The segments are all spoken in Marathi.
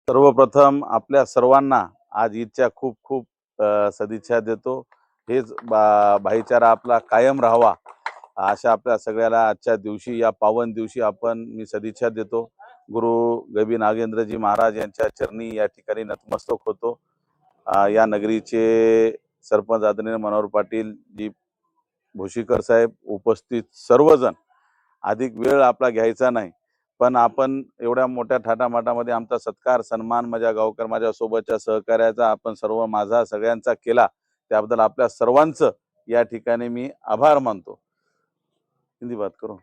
सर्वप्रथम आपल्या सर्वांना आज ईदच्या खूप खूप सदिच्छा देतो। हेच भाईचारा आपला कायम राहावा अशा आपल्या सगळ्याला आजच्या दिवशी या पावन दिवशी मी सदिच्छा देतो। गुरु गबी नागेंद्रजी महाराज यांच्या चरणी या ठिकाणी नतमस्तक होतो। या नगरीचे सरपंच आदरणीय मनोहर पाटील जी भोशीकर साहेब उपस्थित सर्वजण, अधिक वेळ आपला घ्यायचा नाही, पण आपण एवढ्या मोठ्या थाटामाटामध्ये आमचा सत्कार सन्मान माझ्या गावकर माझ्या सोबतच्या सहकार्याचा आपण सर्व माझा सगळ्यांचा केला, त्याबद्दल आपल्या सर्वांचं या ठिकाणी मी आभार मानतो। हिंदी बात करू,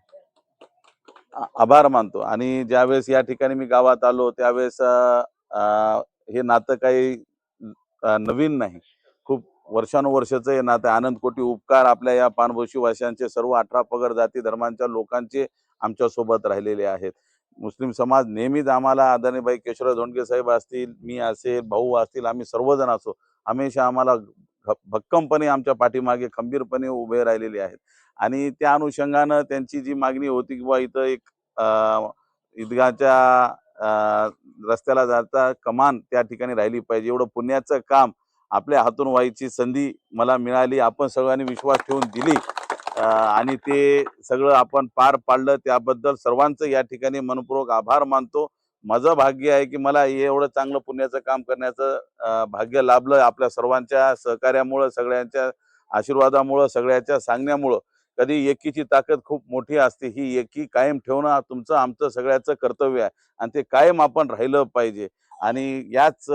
आभार मानतो। आणि ज्यावेळेस या ठिकाणी मी गावात आलो त्यावेळेस हे नातं काही नवीन नाही, खूप वर्षानुवर्षाचं हे नातं। आनंद कोटी उपकार आपल्या या पानभोशी वासियांचे सर्व 18 पगड जाती धर्मांच्या लोकांचे आमच्या सोबत राहिलेले आहेत। मुस्लिम समाज नेहमीच आम्हाला आदरणीय भाई केशवराव धोंडगे साहेब असतील, मी असेल, भाऊ असतील, आम्ही सर्वजण असो, हमेशा आम्हाला भक्कमपणे आमच्या पाठीमागे खंबीरपणे उभे राहिलेले आहेत। आणि त्या अनुषंगानं त्यांची जी मागणी होती की बा इथं एक ईदगाहच्या रस्त्याला जाता कमान त्या ठिकाणी राहिली पाहिजे, एवढं पुण्याचं काम आपल्या हातून व्हायची संधी मला मिळाली, आपण सगळ्यांनी विश्वास ठेवून दिली आणि ते सगळं आपण पार पाडलं, त्याबद्दल सर्वांचं या ठिकाणी मनपूर्वक आभार मानतो। माझं भाग्य आहे की मला एवढं चांगलं पुण्याचं काम करण्याचं भाग्य लाभलं आपल्या सर्वांच्या सहकार्यामुळं, सगळ्यांच्या आशीर्वादामुळं, सगळ्याच्या सांगण्यामुळं। कधी एकीची ताकद खूप मोठी असते, ही एकी कायम ठेवणं तुमचं आमचं सगळ्याचं कर्तव्य आहे आणि ते कायम आपण राहिलं पाहिजे। आणि याच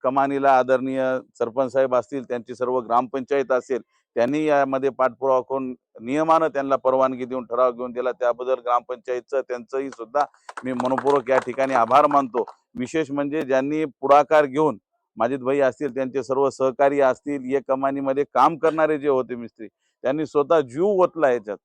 कमानीला आदरणीय सरपंच साहेब असतील, त्यांची सर्व ग्रामपंचायत असेल, त्यांनी यामध्ये पाठपुरावा करून नियमानं त्यांना परवानगी देऊन ठराव घेऊन दिला, त्याबद्दल ग्रामपंचायतचं त्यांचंही सुद्धा मी मनपूर्वक या ठिकाणी आभार मानतो। विशेष म्हणजे ज्यांनी पुढाकार घेऊन माजिद भाई असतील, त्यांचे सर्व सहकारी असतील, या कमानीमध्ये काम करणारे जे होते मिस्त्री, त्यांनी स्वतः जीव ओतला, याच्यात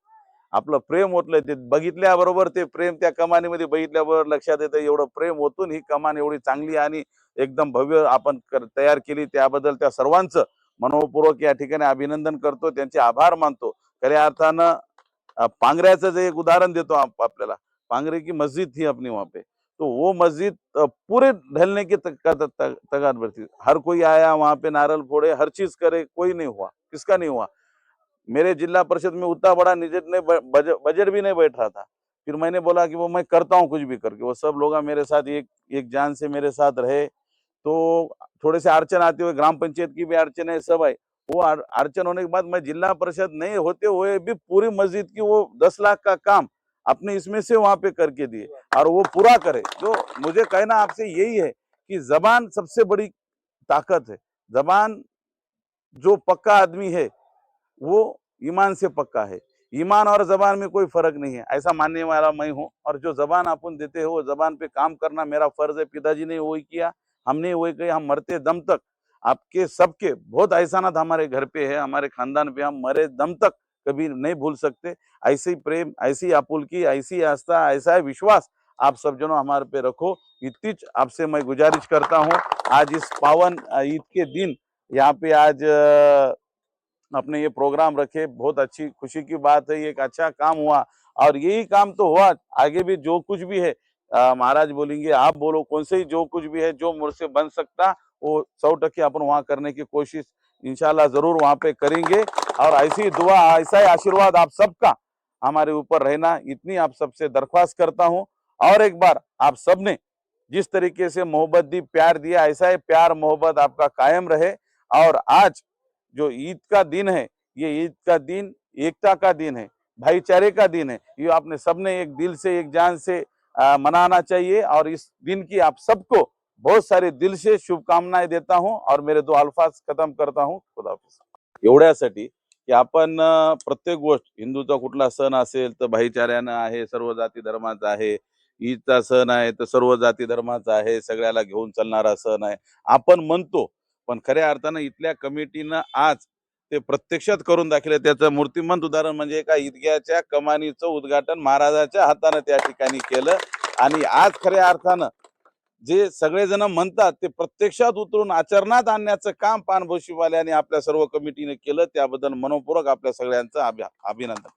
आपलं प्रेम ओतलंय। ते बघितल्याबरोबर ते प्रेम त्या कमानीमध्ये बघितल्याबरोबर लक्षात येतं, एवढं प्रेम ओतून ही कमान एवढी चांगली आणि एकदम भव्य आपण तयार केली, त्याबद्दल त्या सर्वांचं मनोपूर्वक या ठिकाणी अभिनंदन करतो, त्यांचे आभार मानतो। खऱ्या अर्थानं पांगऱ्याचं जे एक उदाहरण देतो आपल्याला, पांगरे की मस्जिद थी अपनी वहां पे, तो वो मस्जिद पूरे ढलने की तगार पर थी। हर कोई आया वहां पे, नारल फोड़े, हर चीज करे, कोई नहीं हुआ, किसका नहीं हुआ। मेरे जिला परिषद में उतना बड़ा बजट भी नहीं बैठ रहा था, फिर मैंने बोला कि वो मैं करता हूँ कुछ भी करके। वो सब लोग मेरे साथ एक जान से मेरे साथ रहे। तो थोड़े से अड़चन आते हुए, ग्राम पंचायत की भी अड़चन है, सब है। वो अड़चन होने के बाद मैं जिला परिषद नहीं होते हुए भी पूरी मस्जिद की वो 10 लाख का काम अपने इसमें से वहां पे करके दिए, और वो पूरा करे। जो मुझे कहना आपसे यही है कि जबान सबसे बड़ी ताकत है। जबान, जो पक्का आदमी है वो ईमान से पक्का है, ईमान और जबान में कोई फर्क नहीं है, ऐसा मानने वाला मैं हूँ। और जो जबान अपन देते हो, वो जबान पे काम करना मेरा फर्ज है। पिताजी ने वही किया, हमने वही किया, हम मरते दम तक आपके सबके बहुत एहसानात हमारे घर पे है, हमारे खानदान पे, हम मरे दम तक कभी नहीं भूल सकते। ऐसी प्रेम, ऐसी आपुलकी, ऐसी आस्था, ऐसा विश्वास आप सब जनों हमारे पे रखो, इतनी आपसे मैं गुजारिश करता हूँ। आज इस पावन ईद के दिन यहाँ पे आज अपने ये प्रोग्राम रखे, बहुत अच्छी खुशी की बात है, ये एक अच्छा काम हुआ, और यही काम तो हुआ, आगे भी जो कुछ भी है महाराज बोलेंगे, आप बोलो, कौन से ही जो कुछ भी है, जो मुझसे बन सकता वो 100% अपन वहां करने की कोशिश इंशाल्लाह जरूर वहां पे करेंगे। और ऐसी दुआ, ऐसा ही आशीर्वाद आप सबका हमारे ऊपर रहना, इतनी आप सबसे दरख्वास्त करता हूँ। और एक बार आप सबने जिस तरीके से मोहब्बत दी, प्यार दिया, ऐसा ही प्यार मोहब्बत आपका कायम रहे। और आज जो ईद का दिन है, ये ईद का दिन एकता का दिन है, भाईचारे का दिन है। ये आपने सबने एक दिल से, एक जान से मनाना चाहिए। और इस दिन की आप सबको बहुत सारे दिल से शुभकामनाएं देता हूं, और मेरे 2 अल्फाज खत्म करता हूं। खुदा हाफिज। एवढ्यासाठी की आपण प्रत्येक गोष्ट, हिंदूचा कुठला सण असेल तर भाईचाऱ्यानं आहे, सर्व जाती धर्माचा आहे। ईदचा सण आहे तर सर्व जाती धर्माचा आहे, सगळ्याला घेऊन चालणारा सण आहे आपण म्हणतो, पण खऱ्या अर्थानं इथल्या कमिटीनं आज ते प्रत्यक्षात करून दाखवले। त्याचं मूर्तिमंत उदाहरण म्हणजे एका ईदगाहच्या कमानीचं उद्घाटन महाराजाच्या हाताने त्या ठिकाणी केलं। आणि आज खऱ्या अर्थानं जे सगळेजण म्हणतात ते प्रत्यक्षात उतरून आचरणात आणण्याचं काम पानभोशीवाल्यांनी आपल्या सर्व कमिटीने केलं, त्याबद्दल मनपूर्वक आपल्या सगळ्यांचं अभिनंदन।